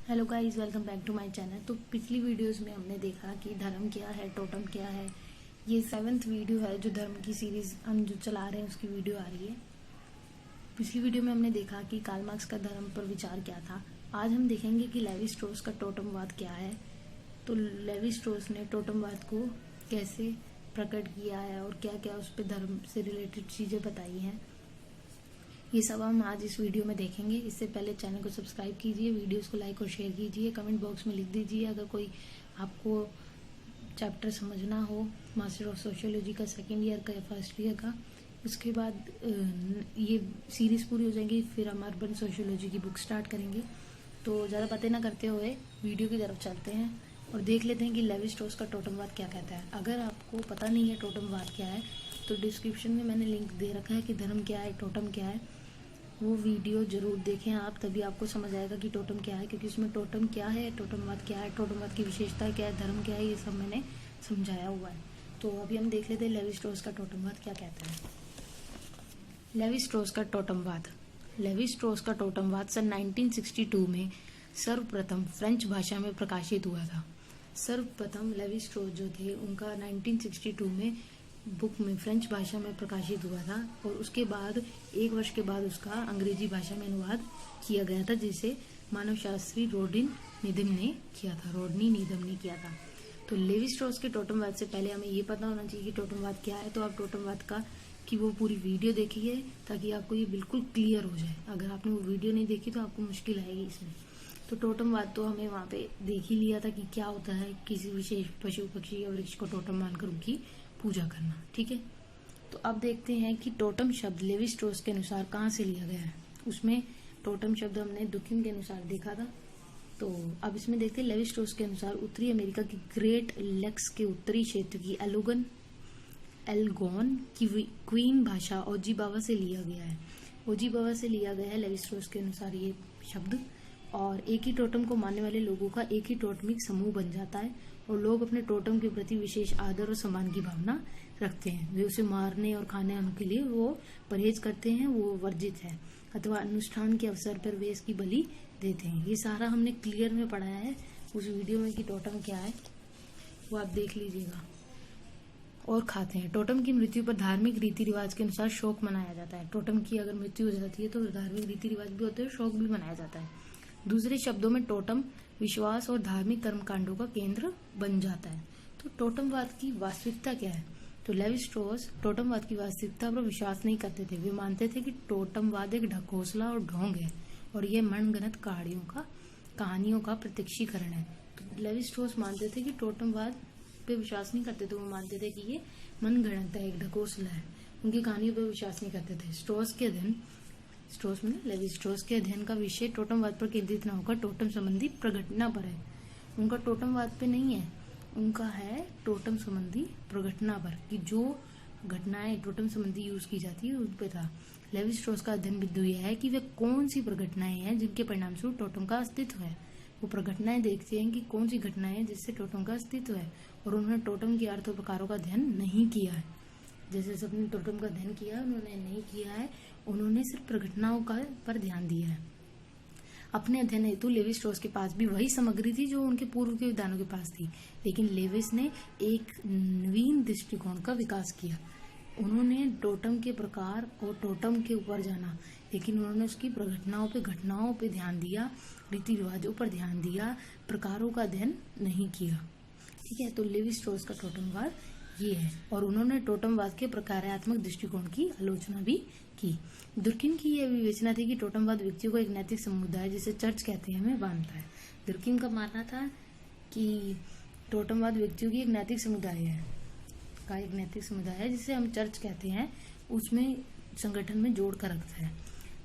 Hello guys, welcome back to my channel. तो पिछली videos में हमने देखा कि धर्म क्या है, टोटम क्या है। ये 7th वीडियो है जो धर्म की सीरीज हम जो चला रहे हैं उसकी वीडियो आ रही है। पिछली वीडियो में हमने देखा कि कार्ल मार्क्स का धर्म पर विचार क्या था। आज हम देखेंगे कि लेवी स्ट्रॉस का टोटमवाद क्या है। तो लेवी स्ट्रॉस ने टोटमवाद को कैसे प्रकट किया है और क्या क्या उस पर धर्म से रिलेटेड चीजें बताई हैं, ये सब हम आज इस वीडियो में देखेंगे। इससे पहले चैनल को सब्सक्राइब कीजिए, वीडियोस को लाइक और शेयर कीजिए, कमेंट बॉक्स में लिख दीजिए अगर कोई आपको चैप्टर समझना हो मास्टर ऑफ सोशियोलॉजी का 2nd ईयर का या 1st ईयर का। उसके बाद ये सीरीज पूरी हो जाएगी, फिर हम अर्बन सोशियोलॉजी की बुक स्टार्ट करेंगे। तो ज़्यादा बातें ना करते हुए वीडियो की तरफ चलते हैं और देख लेते हैं कि लेवी स्ट्रॉस का टोटमवाद क्या कहता है। अगर आपको पता नहीं है टोटमवाद क्या है तो डिस्क्रिप्शन में मैंने लिंक दे रखा है कि धर्म क्या है, टोटम क्या है। वो वीडियो जरूर देखें आप, तभी आपको समझ आएगा कि टोटम क्या है, क्योंकि उसमें टोटम क्या है, टोटमवाद क्या है, टोटमवाद की विशेषता क्या है, धर्म क्या है, ये सब मैंने समझाया हुआ है। तो अभी हम देख लेते हैं लेवी स्ट्रॉस का टोटमवाद क्या कहता है। लेवी स्ट्रॉस का टोटमवाद। लेवी स्ट्रॉस का टोटमवाद सन 1962 में सर्वप्रथम फ्रेंच भाषा में प्रकाशित हुआ था। सर्वप्रथम लेवी स्ट्रॉस जो थे उनका 1962 में बुक में फ्रेंच भाषा में प्रकाशित हुआ था और उसके बाद 1 वर्ष के बाद उसका अंग्रेजी भाषा में अनुवाद किया गया था, जिसे मानवशास्त्री रोडनी नीदम ने किया था। तो लेवी स्ट्रॉस के टोटमवाद से पहले हमें ये पता होना चाहिए कि टोटमवाद क्या है। तो आप टोटमवाद का कि वो पूरी वीडियो देखिए ताकि आपको ये बिल्कुल क्लियर हो जाए। अगर आपने वो वीडियो नहीं देखी तो आपको मुश्किल आएगी इसमें। तो टोटमवाद तो हमें वहाँ पे देख ही लिया था कि क्या होता है, किसी विशेष पशु पक्षी या वृक्ष को टोटम मानकर उनकी पूजा करना। ठीक है, तो अब देखते हैं कि टोटम शब्द लेवी स्ट्रॉस के अनुसार कहाँ से लिया गया है। उसमें टोटम शब्द हमने दुखिम के अनुसार देखा था। तो अब इसमें देखते हैं लेवी स्ट्रॉस के अनुसार उत्तरी अमेरिका की ग्रेट लेक्स के उत्तरी क्षेत्र की एल्गोन की क्वीन भाषा ओजीबावा से लिया गया है। ओजीबावा से लिया गया है लेवी स्ट्रॉस के अनुसार ये शब्द। और एक ही टोटम को मानने वाले लोगों का एक ही टोटमिक समूह बन जाता है और लोग अपने टोटम के प्रति विशेष आदर और सम्मान की भावना रखते हैं। वे उसे मारने और खाने के लिए वो परहेज करते हैं, वो वर्जित है, अथवा अनुष्ठान के अवसर पर वे इसकी बलि देते हैं। ये सारा हमने क्लियर में पढ़ाया है उस वीडियो में कि टोटम क्या है, वो आप देख लीजिएगा। और खाते हैं। टोटम की मृत्यु पर धार्मिक रीति रिवाज के अनुसार शोक मनाया जाता है। टोटम की अगर मृत्यु हो जाती है तो धार्मिक रीति रिवाज भी होते हैं, शोक भी मनाया जाता है। दूसरे शब्दों में टोटम विश्वास और धार्मिक कर्मकांडों का केंद्र बन जाता है। तो टोटमवाद की वास्तविकता क्या है? तो लेवी स्ट्रॉस टोटमवाद की वास्तविकता पर विश्वास नहीं करते थे। वे मानते थे कि टोटमवाद एक ढकोसला और ढोंग है और यह मनगढ़ंत कहानियों का प्रत्यक्षीकरण है। तो लेवी स्ट्रॉस मानते थे कि टोटमवाद पे विश्वास नहीं करते थे। वो मानते थे कि ये मनगढ़ंत है, एक ढकोसला है, उनकी कहानियों पर विश्वास नहीं करते थे। लेवी स्ट्रॉस के अध्ययन का विषय टोटमवाद पर केंद्रित न होकर टोटम संबंधी प्रघटना पर है। उनका टोटमवाद पे नहीं है, उनका है टोटम संबंधी प्रघटना पर, कि जो घटनाएं टोटम संबंधी यूज की जाती है उन पे था। लेवी स्ट्रॉस का अध्ययन बिंदु यह है कि वे कौन सी प्रघटनाएं हैं जिनके परिणाम स्वरूप टोटम का अस्तित्व है। वो प्रघटनाएं देखते हैं कि कौन सी घटनाएं हैं जिससे टोटम का अस्तित्व है, और उन्होंने टोटम के अर्थ और प्रकारों का अध्ययन नहीं किया है। जैसे सबने टोटम का अध्ययन किया है, उन्होंने नहीं किया है, उन्होंने सिर्फ प्रघटनाओं का पर ध्यान दिया है। अपने अध्ययन हेतु लेवी स्ट्रॉस के पास भी वही सामग्री थी जो उनके पूर्व के विद्वानों के पास थी, लेकिन लेविस ने एक नवीन दृष्टिकोण का विकास किया। उन्होंने टोटम के प्रकार और टोटम के ऊपर जाना, लेकिन उन्होंने उसकी घटनाओं पे ध्यान दिया, रीति रिवाजों पर ध्यान दिया, प्रकारों का अध्ययन नहीं किया। ठीक है, तो लेवी स्ट्रॉस का टोटमवाद ये है। और उन्होंने टोटमवाद के प्रकारात्मक दृष्टिकोण की आलोचना भी की। दुर्किम की यह विवेचना थी कि टोटमवाद व्यक्तियों को एक नैतिक समुदाय, जिसे चर्च कहते हैं, में बांधता है। दुर्किम का मानना था कि टोटमवाद व्यक्तियों की एक नैतिक समुदाय है जिसे हम चर्च कहते हैं, उसमें संगठन में जोड़ कर रखता है।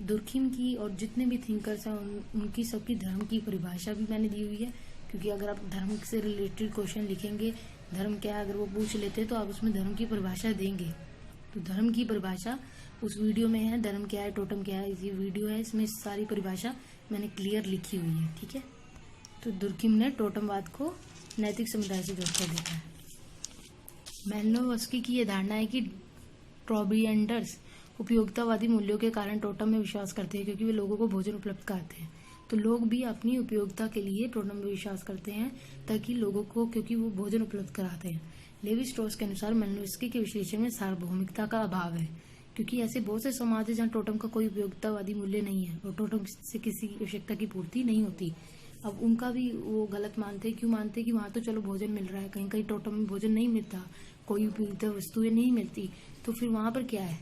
दुर्किम की और जितने भी थिंकर्स हैं उनकी सबकी धर्म की परिभाषा भी मैंने दी हुई है, क्योंकि अगर आप धर्म से रिलेटेड क्वेश्चन लिखेंगे, धर्म क्या है, अगर वो पूछ लेते तो आप उसमें धर्म की परिभाषा देंगे। तो धर्म की परिभाषा उस वीडियो में है, धर्म क्या है, टोटम क्या है, ये वीडियो है, इसमें सारी परिभाषा मैंने क्लियर लिखी हुई है। ठीक है, तो दुर्किम ने टोटमवाद को नैतिक समुदाय से जोड़कर देखा है। मैलिनोवस्की की यह धारणा है कि ट्रोबियंडर्स उपयोगितावादी मूल्यों के कारण टोटम में विश्वास करते हैं, क्योंकि वे लोगों को भोजन उपलब्ध कराते हैं। तो लोग भी अपनी उपयोगिता के लिए टोटम में विश्वास करते हैं ताकि लोगों को, क्योंकि वो भोजन उपलब्ध कराते हैं। लेवी स्ट्रॉस के अनुसार मालिनोव्स्की के विश्लेषण में सार्वभौमिकता का अभाव है, क्योंकि ऐसे बहुत से समाज है जहाँ टोटम का कोई उपयोगितावादी मूल्य नहीं है और टोटम से किसी आवश्यकता की पूर्ति नहीं होती। अब उनका भी वो गलत मानते हैं। क्यों मानते हैं? कि वहां तो चलो भोजन मिल रहा है, कहीं कहीं टोटम में भोजन नहीं मिलता, कोई उपयोगिता वस्तुएं नहीं मिलती, तो फिर वहां पर क्या है?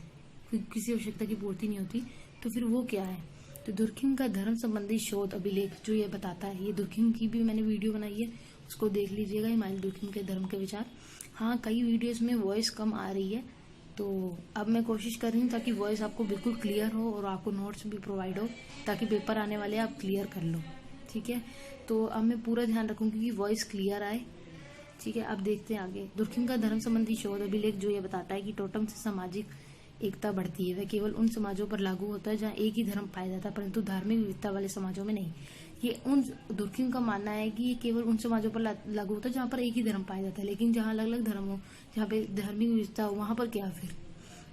किसी आवश्यकता की पूर्ति नहीं होती, तो फिर वो क्या है? तो दुर्खिम का धर्म संबंधी शोध अभिलेख जो ये बताता है, ये दुर्खिम की भी मैंने वीडियो बनाई है, उसको देख लीजिएगा, इमानुएल दुर्खिम के धर्म के विचार। हाँ, कई वीडियोस में वॉइस कम आ रही है, तो अब मैं कोशिश कर रही हूँ ताकि वॉइस आपको बिल्कुल क्लियर हो और आपको नोट्स भी प्रोवाइड हो, ताकि पेपर आने वाले आप क्लियर कर लो। ठीक है, तो अब मैं पूरा ध्यान रखूंगी कि वॉइस क्लियर आए। ठीक है, अब देखते हैं आगे। दुर्खिम का धर्म संबंधी शोध अभिलेख जो ये बताता है कि टोटम से सामाजिक एकता बढ़ती है। वह केवल उन समाजों पर लागू होता है जहाँ एक ही धर्म पाया जाता है, परंतु धार्मिक विविधता वाले समाजों में नहीं। ये उन दुर्खिम का मानना है कि ये केवल उन समाजों पर लागू होता है जहाँ पर एक ही धर्म पाया जाता है, लेकिन जहाँ अलग अलग धर्म हो, जहाँ पे धार्मिक विविधता हो, वहां पर क्या फिर?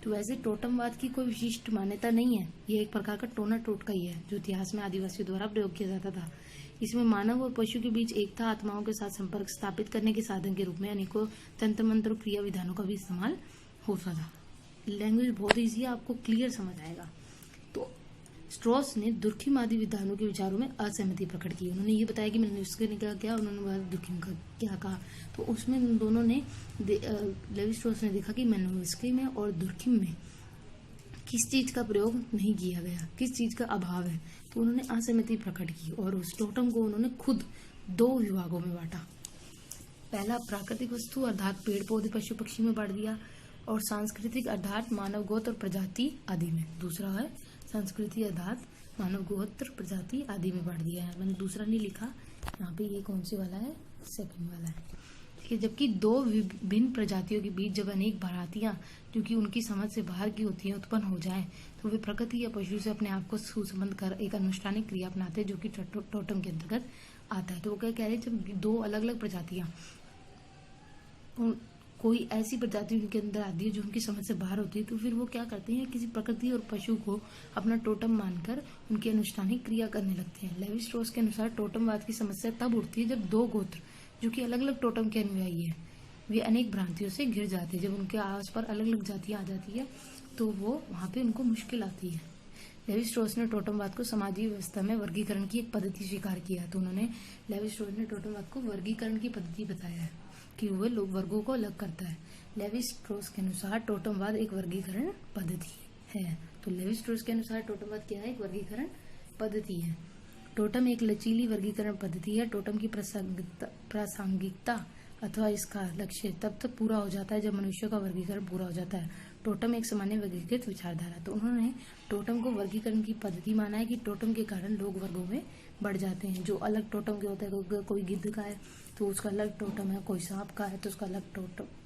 तो वैसे टोटमवाद की कोई विशिष्ट मान्यता नहीं है, ये एक प्रकार का टोना टोटका ही है जो इतिहास में आदिवासियों द्वारा प्रयोग किया जाता था। इसमें मानव और पशु के बीच एकता, आत्माओं के साथ संपर्क स्थापित करने के साधन के रूप में अनेकों तंत्र मंत्र और क्रिया विधानों का भी इस्तेमाल होता था। लैंग्वेज बहुत ईजी है, आपको क्लियर समझ आएगा। तो स्ट्रॉस ने दुर्खिमवादी विद्वानों के विचारों में असहमति प्रकट की। उन्होंने ये बताया कि मालिनोव्स्की ने क्या, उन्होंने दुर्खिम का क्या कहा। तो उसमें दोनों ने, लेवी स्ट्रॉस ने देखा कि मालिनोव्स्की में और दुर्खिम में किस चीज का प्रयोग नहीं किया गया, किस चीज का अभाव है, तो उन्होंने असहमति प्रकट की और उस टोटम को उन्होंने खुद 2 विभागों में बांटा। पहला प्राकृतिक वस्तु अर्थात पेड़ पौधे पशु पक्षी में बांट दिया, और सांस्कृतिक अर्थात मानव गोत्र प्रजाति आदि में। दूसरा है संस्कृति अर्थात मानव गोत्र प्रजाति आदि में बांट दिया है। मैंने दूसरा नहीं लिखा यहाँ पे, ये कौन से वाला है? सेकंड वाला है। ठीक है, जबकि 2 विभिन्न प्रजातियों के बीच जब अनेक भ्रांतियां जो कि उनकी समझ से बाहर की होती हैं उत्पन्न हो जाए, तो वे प्रकृति या पशु से अपने आप को सुसंबद्ध कर एक अनुष्ठानिक क्रिया अपनाते हैं जो कि टोटम के अंतर्गत आता है। तो वो क्या कह रहे हैं? जब 2 अलग अलग प्रजातियां, कोई ऐसी प्रजाति उनके अंदर आती है जो उनकी समझ से बाहर होती है, तो फिर वो क्या करते हैं? किसी प्रकृति और पशु को अपना टोटम मानकर उनकी अनुष्ठानिक क्रिया करने लगते हैं। लेवी स्ट्रॉस के अनुसार टोटमवाद की समस्या तब उठती है जब 2 गोत्र जो कि अलग अलग टोटम के अनुयायी है, वे अनेक भ्रांतियों से घिर जाते हैं। जब उनके आस पर अलग अलग जातियां आ जाती है तो वो वहां पे उनको मुश्किल आती है। लेवी स्ट्रॉस ने टोटमवाद को समाजीय व्यवस्था में वर्गीकरण की एक पद्धति स्वीकार किया। तो उन्होंने, लेवी स्ट्रॉस ने टोटमवाद को वर्गीकरण की पद्धति बताया है कि वह लोग वर्गों को अलग करता है। लेवी स्ट्रॉस के अनुसार टोटमवाद एक वर्गीकरण पद्धति है। तो लेवी स्ट्रॉस के अनुसार टोटमवाद क्या है? एक वर्गीकरण पद्धति है। टोटम एक लचीली वर्गीकरण पद्धति है। टोटम की प्रासंगिकता अथवा इसका लक्ष्य तब तक पूरा हो जाता है जब मनुष्यों का वर्गीकरण पूरा हो जाता है। टोटम एक सामान्य वर्गीकृत विचारधारा। तो उन्होंने टोटम को वर्गीकरण की पद्धति माना है कि टोटम के कारण लोग वर्गों में बढ़ जाते हैं। जो अलग टोटम के होते हैं, कोई गिद्ध का है तो उसका अलग टोटम है, कोई सांप का है तो उसका अलग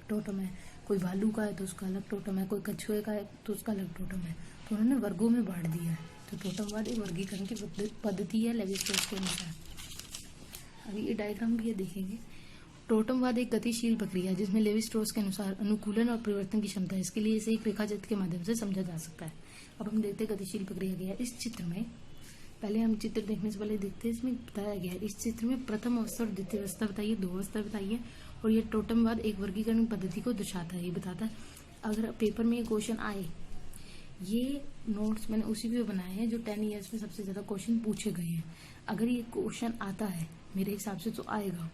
टोटम है, कोई भालू का है तो उसका अलग टोटम है, कोई कछुए का है तो उसका अलग टोटम है। तो उन्होंने वर्गों में बांट दिया है। तो टोटमवाद एक वर्गीकरण की पद्धति है लेवी स्ट्रॉस के अनुसार। अभी ये डायग्राम भी ये देखेंगे। टोटमवाद एक गतिशील प्रक्रिया है जिसमें लेवी स्ट्रॉस के अनुसार अनुकूलन और परिवर्तन की क्षमता है। इसके लिए इसे एक रेखाचित्र के माध्यम से समझा जा सकता है। अब हम देखते हैं गतिशील प्रक्रिया क्या है। इस चित्र में, पहले हम चित्र देखने से पहले देखते हैं इसमें बताया गया है। इस चित्र में प्रथम अवस्था और द्वितीय अवस्था बताइए, 2 अवस्था बताइए, और ये टोटमवाद एक वर्गीकरण पद्धति को दर्शाता है। ये बताता है, अगर पेपर में ये क्वेश्चन आए, ये नोट्स मैंने उसी पे बनाए हैं जो 10 ईयर्स में सबसे ज्यादा क्वेश्चन पूछे गए हैं। अगर ये क्वेश्चन आता है मेरे हिसाब से तो आएगा,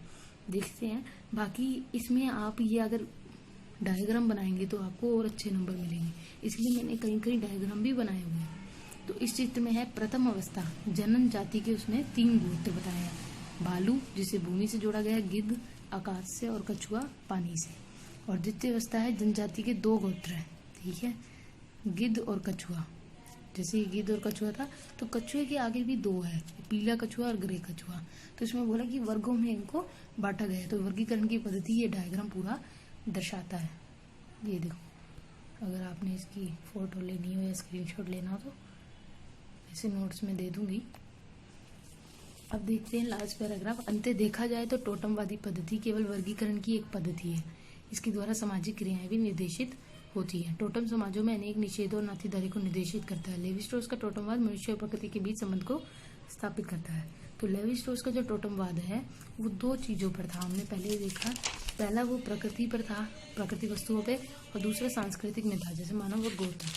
देखते हैं। बाकी इसमें आप ये अगर डायग्राम बनाएंगे तो आपको और अच्छे नंबर मिलेंगे, इसलिए मैंने कहीं कहीं डायग्राम भी बनाए हुए हैं। तो इस चित्र में है प्रथम अवस्था, जनन जाति के उसमें 3 गोत्र बताए हैं। भालू जिसे भूमि से जोड़ा गया है, गिद्ध आकाश से, और कछुआ पानी से। और द्वितीय अवस्था है जनजाति के 2 गोत्र है, ठीक है, गिद्ध और कछुआ। जैसे गिद्ध और कछुआ था तो कछुए के आगे भी 2 है, पीला कछुआ और ग्रे कछुआ। तो इसमें बोला कि वर्गों में इनको बांटा गया है। तो वर्गीकरण की पद्धति ये डायग्राम पूरा दर्शाता है। ये देखो, अगर आपने इसकी फोटो लेनी हो या स्क्रीनशॉट लेना हो तो ऐसे नोट्स में दे दूंगी। अब देखते हैं लास्ट पैराग्राफ। अंते देखा जाए तो टोटमवादी पद्धति केवल वर्गीकरण की एक पद्धति है। इसके द्वारा सामाजिक क्रियाएं भी निर्देशित होती है। टोटम समाजों में अनेक निषेधों और नातीदारी को निर्देशित करता है। लेवी स्ट्रॉस का टोटमवाद मनुष्य और प्रकृति के बीच संबंध को स्थापित करता है। तो लेवी स्ट्रॉस का जो टोटमवाद है वो 2 चीजों पर था, हमने पहले ही देखा। पहला वो प्रकृति पर था, प्राकृतिक वस्तुओं पे, और दूसरा सांस्कृतिक में था, जैसे मानव और गोत्र।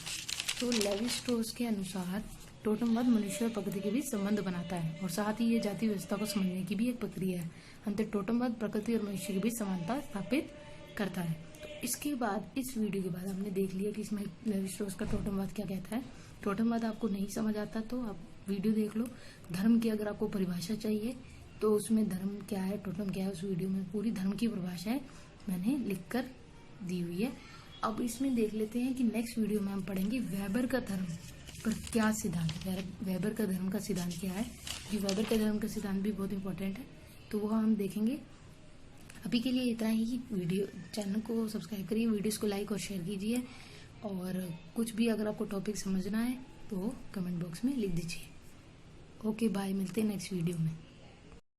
तो लेवी स्ट्रॉस के अनुसार टोटमवाद मनुष्य और प्रकृति के बीच संबंध बनाता है और साथ ही ये जाति व्यवस्था को समझने की भी एक प्रक्रिया है। अंत टोटमवाद प्रकृति और मनुष्य के बीच समानता स्थापित करता है। तो इसके बाद, इस वीडियो के बाद हमने देख लिया कि इसमें लेवी स्ट्रॉस का टोटमवाद क्या कहता है। टोटमवाद आपको नहीं समझ आता तो आप वीडियो देख लो। धर्म की अगर आपको परिभाषा चाहिए तो उसमें धर्म क्या है, टोटम क्या है, उस वीडियो में पूरी धर्म की परिभाषा है मैंने लिखकर दी हुई है। अब इसमें देख लेते हैं कि नेक्स्ट वीडियो में हम पढ़ेंगे वेबर का धर्म पर क्या सिद्धांत है। वेबर का धर्म का सिद्धांत क्या है, कि वेबर का धर्म का सिद्धांत भी बहुत इंपॉर्टेंट है, तो वो हम देखेंगे। अभी के लिए इतना ही। वीडियो चैनल को सब्सक्राइब करिए, वीडियोस को लाइक और शेयर कीजिए, और कुछ भी अगर आपको टॉपिक समझना है तो कमेंट बॉक्स में लिख दीजिए। ओके बाय, मिलते हैं नेक्स्ट वीडियो में।